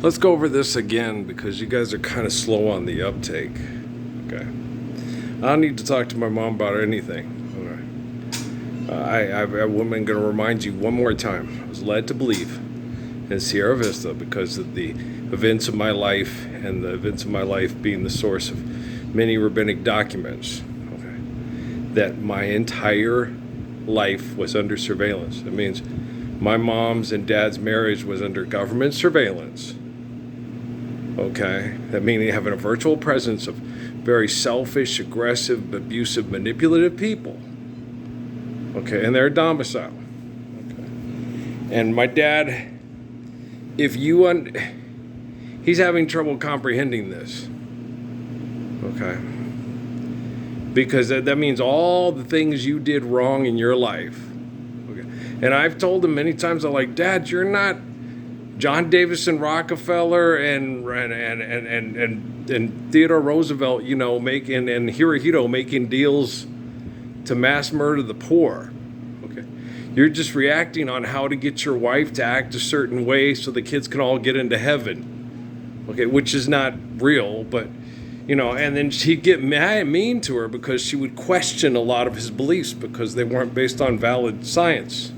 Let's go over this again because you guys are kind of slow on the uptake. Okay. I don't need to talk to my mom about anything. I'm going to remind you one more time. I was led to believe in Sierra Vista because of the events of my life, and the events of my life being the source of many rabbinic documents. Okay. That my entire life was under surveillance. That means my mom's and dad's marriage was under government surveillance. Okay. That means having a virtual presence of very selfish, aggressive, abusive, manipulative people. Okay, and their domicile. Okay. And my dad, he's having trouble comprehending this. Okay. Because that means all the things you did wrong in your life. Okay. And I've told him many times, I'm like, Dad, you're not John Davison Rockefeller and Theodore Roosevelt, and Hirohito making deals to mass murder the poor. Okay. You're just reacting on how to get your wife to act a certain way so the kids can all get into heaven. Okay, which is not real, but and then she'd get mean to her because she would question a lot of his beliefs because they weren't based on valid science.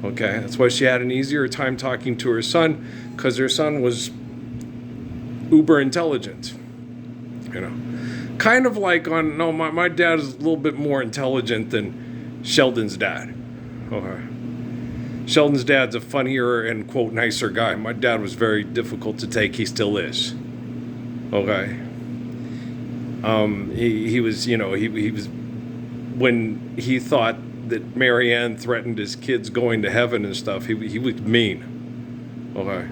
Okay, that's why she had an easier time talking to her son, because her son was uber intelligent. Kind of like my dad is a little bit more intelligent than Sheldon's dad. Okay. Sheldon's dad's a funnier and, quote, nicer guy. My dad was very difficult to take. He still is. Okay. He was when he thought that Marianne threatened his kids going to heaven and stuff, he was mean. Okay.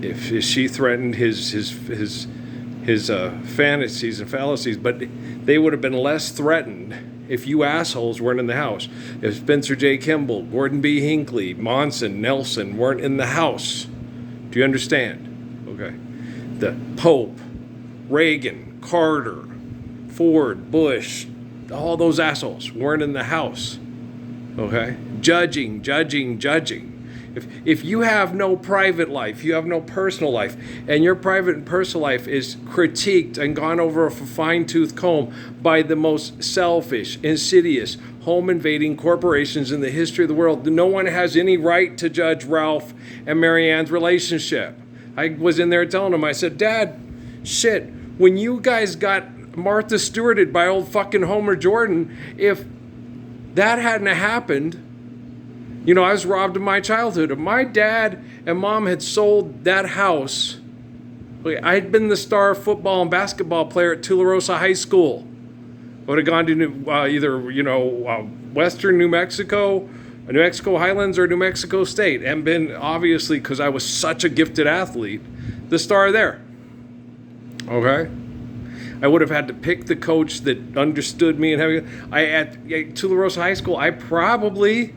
If she threatened his fantasies and fallacies, but they would have been less threatened if you assholes weren't in the house. If Spencer J. Kimball, Gordon B. Hinckley, Monson, Nelson weren't in the house. Do you understand? Okay. The Pope, Reagan, Carter, Ford, Bush, all those assholes weren't in the house. Okay? Judging. If you have no private life, you have no personal life, and your private and personal life is critiqued and gone over a fine-tooth comb by the most selfish, insidious, home-invading corporations in the history of the world, no one has any right to judge Ralph and Marianne's relationship. I was in there telling him, I said, Dad, shit, when you guys got Martha Stewarted by old fucking Homer Jordan, if that hadn't happened, I was robbed of my childhood. If my dad and mom had sold that house, I'd been the star football and basketball player at Tularosa High School. I would have gone to either, Western New Mexico, New Mexico Highlands, or New Mexico State, and been, obviously, because I was such a gifted athlete, the star there. Okay? I would have had to pick the coach that understood me, and at Tularosa High School, I probably,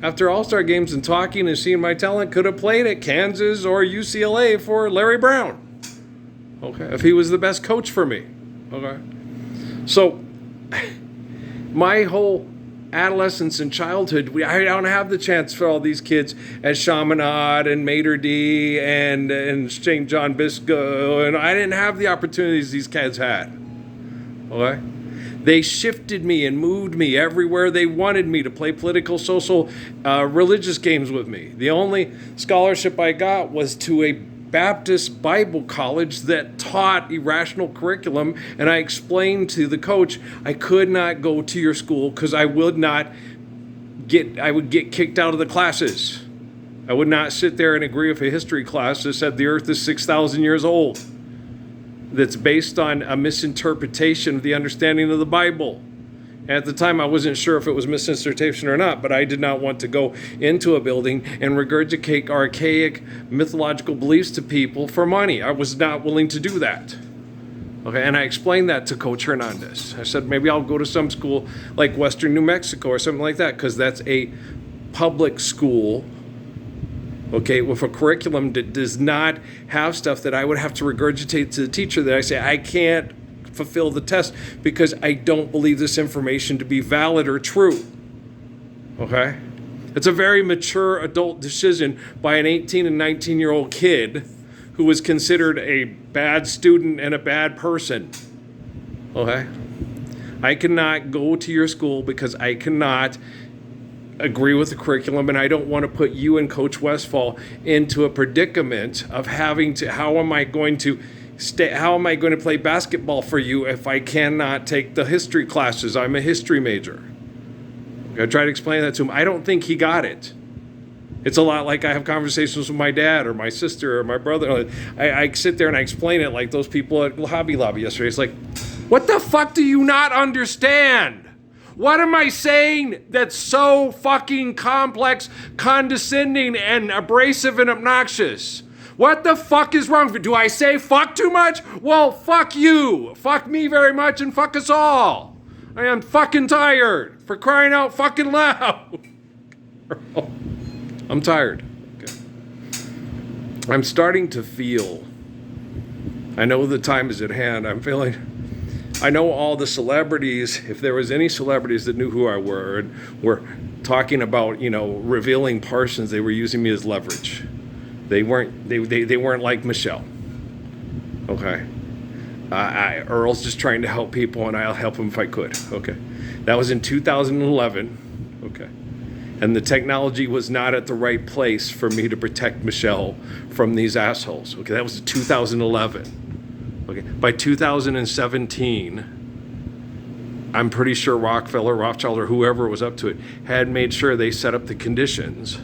after All-Star games and talking and seeing my talent, could have played at Kansas or UCLA for Larry Brown. Okay, if he was the best coach for me. Okay. So, my whole adolescence and childhood, I don't have the chance for all these kids at Chaminade and Mater D and St. John Bisco, and I didn't have the opportunities these kids had. Okay? They shifted me and moved me everywhere they wanted me to play political, social, religious games with me. The only scholarship I got was to a Baptist Bible college that taught irrational curriculum, and I explained to the coach I could not go to your school because I would get kicked out of the classes. I would not sit there and agree with a history class that said the earth is 6,000 years old. That's based on a misinterpretation of the understanding of the Bible. And at the time, I wasn't sure if it was misinterpretation or not, but I did not want to go into a building and regurgitate archaic mythological beliefs to people for money. I was not willing to do that. Okay, and I explained that to Coach Hernandez. I said, maybe I'll go to some school like Western New Mexico or something like that, because that's a public school, okay, with a curriculum that does not have stuff that I would have to regurgitate to the teacher that I say, I can't fulfill the test because I don't believe this information to be valid or true. Okay? It's a very mature adult decision by an 18 and 19-year-old kid who was considered a bad student and a bad person. Okay? I cannot go to your school because I cannot agree with the curriculum, and I don't want to put you and Coach Westfall into a predicament of having to, how am I going to play basketball for you if I cannot take the history classes? I'm a history major. I tried to explain that to him. I don't think he got it. It's a lot like I have conversations with my dad or my sister or my brother. I sit there and I explain it like those people at Hobby Lobby yesterday. It's like, what the fuck do you not understand? What am I saying that's so fucking complex, condescending, and abrasive and obnoxious? What the fuck is wrong? Do I say fuck too much? Well, fuck you. Fuck me very much and fuck us all. I am fucking tired, for crying out fucking loud. I'm tired. Okay. I'm starting to feel, I know the time is at hand, I know all the celebrities, if there was any celebrities that knew who I were and were talking about, revealing Parsons, they were using me as leverage. They weren't like Michelle. Okay. Earl's just trying to help people, and I'll help him if I could. Okay. That was in 2011. Okay. And the technology was not at the right place for me to protect Michelle from these assholes. Okay. That was 2011. Okay. By 2017, I'm pretty sure Rockefeller, Rothschild, or whoever was up to it had made sure they set up the conditions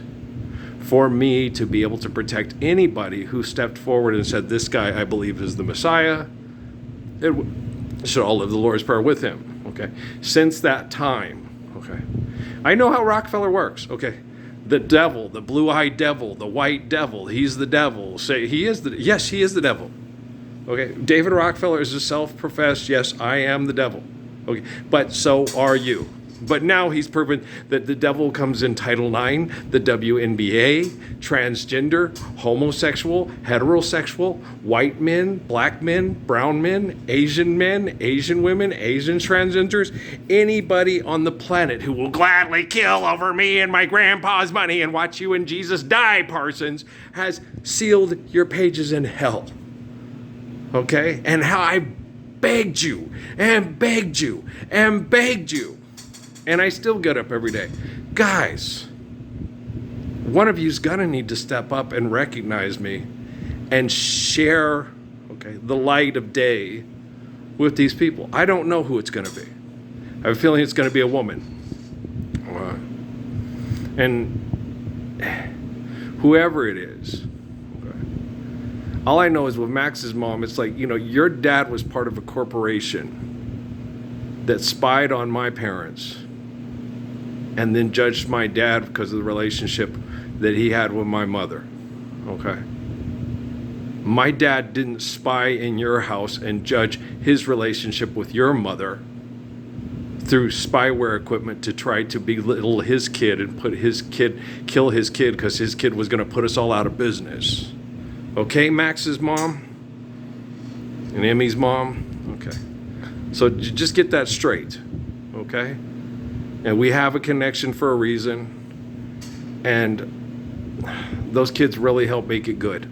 for me to be able to protect anybody who stepped forward and said, this guy I believe is the Messiah. It should all live the Lord's Prayer with him. Okay. Since that time, okay, I know how Rockefeller works. Okay. The devil, the blue-eyed devil, the white devil, he's the devil. Say he is the, yes, he is the devil. Okay. David Rockefeller is a self-professed, yes, I am the devil. Okay. But so are you. But now he's proven that the devil comes in Title IX, the WNBA, transgender, homosexual, heterosexual, white men, black men, brown men, Asian women, Asian transgenders, anybody on the planet who will gladly kill over me and my grandpa's money and watch you and Jesus die, Parsons, has sealed your pages in hell. Okay? And how I begged you and begged you and begged you. And I still get up every day. Guys, one of you's gonna need to step up and recognize me and share, okay, the light of day with these people. I don't know who it's gonna be. I have a feeling it's gonna be a woman. And whoever it is, okay, all I know is with Max's mom, it's like, your dad was part of a corporation that spied on my parents and then judged my dad because of the relationship that he had with my mother. Okay. My dad didn't spy in your house and judge his relationship with your mother through spyware equipment to try to belittle his kid and kill his kid because his kid was going to put us all out of business. Okay, Max's mom and Emmy's mom? Okay. So just get that straight. Okay? And we have a connection for a reason. And those kids really help make it good.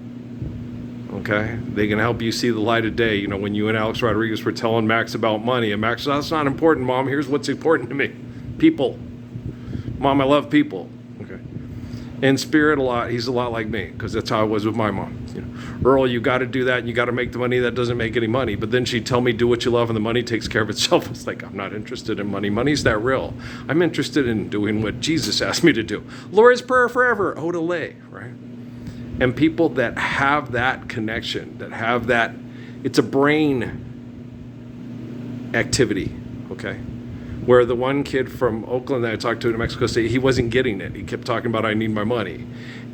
Okay? They can help you see the light of day. When you and Alex Rodriguez were telling Max about money, and Max said, that's not important, Mom. Here's what's important to me. People. Mom, I love people. Okay? In spirit, he's a lot like me, because that's how I was with my mom. Earl, you got to do that, and you got to make the money. That doesn't make any money. But then she'd tell me, do what you love, and the money takes care of itself. It's like, I'm not interested in money. Money's not real. I'm interested in doing what Jesus asked me to do. Lord's Prayer forever, Odele, right? And people that have that connection, that have that, it's a brain activity, okay? Where the one kid from Oakland that I talked to in Mexico State, he wasn't getting it. He kept talking about, I need my money.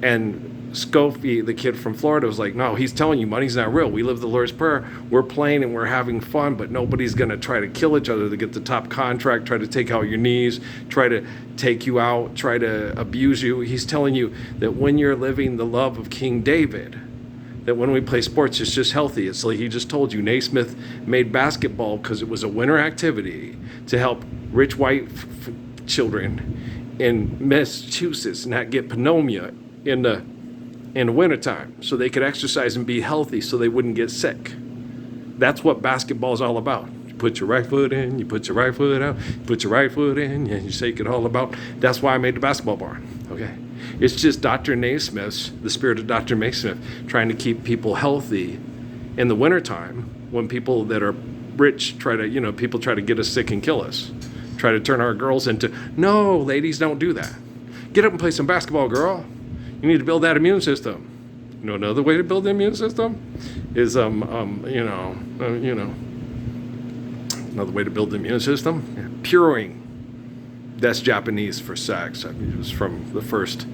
And Scofie, the kid from Florida, was like, no, he's telling you money's not real. We live the Lord's Prayer. We're playing and we're having fun, but nobody's going to try to kill each other to get the top contract, try to take out your knees, try to take you out, try to abuse you. He's telling you that when you're living the love of King David, that when we play sports, it's just healthy. It's like he just told you, Naismith made basketball because it was a winter activity to help rich white children in Massachusetts not get pneumonia in the wintertime, so they could exercise and be healthy so they wouldn't get sick. That's what basketball is all about. You put your right foot in, you put your right foot out, you put your right foot in, and you shake it all about. That's why I made the basketball barn, okay? It's just Dr. Naismith's, the spirit of Dr. Naismith, trying to keep people healthy in the wintertime when people that are rich try to, people try to get us sick and kill us. Try to turn our girls into, no, ladies, don't do that. Get up and play some basketball, girl. You need to build that immune system. Another way to build the immune system is, another way to build the immune system, puring. That's Japanese for sex. I mean, it was from the first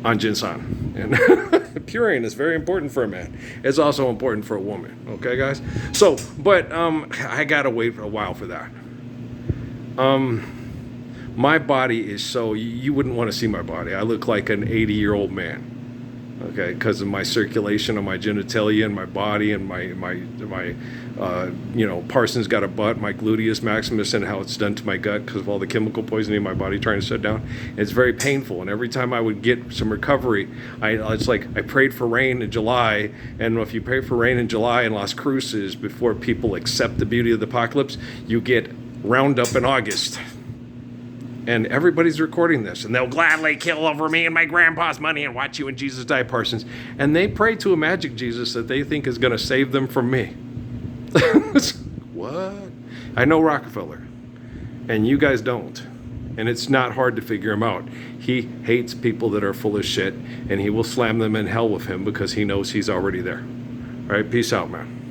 Anjin-san. And puring is very important for a man. It's also important for a woman. Okay, guys? So, but I got to wait a while for that. My body is so, you wouldn't want to see my body. I look like an 80-year-old man. Okay, because of my circulation on my genitalia and my body and my Parsons got a butt, my gluteus maximus, and how it's done to my gut because of all the chemical poisoning in my body trying to shut down. It's very painful, and every time I would get some recovery, it's like I prayed for rain in July, and if you pray for rain in July in Las Cruces before people accept the beauty of the apocalypse, you get Roundup in August. And everybody's recording this, and they'll gladly kill over me and my grandpa's money and watch you and Jesus die, Parsons. And they pray to a magic Jesus that they think is going to save them from me. What? I know Rockefeller, and you guys don't. And it's not hard to figure him out. He hates people that are full of shit, and he will slam them in hell with him because he knows he's already there. All right, peace out, man.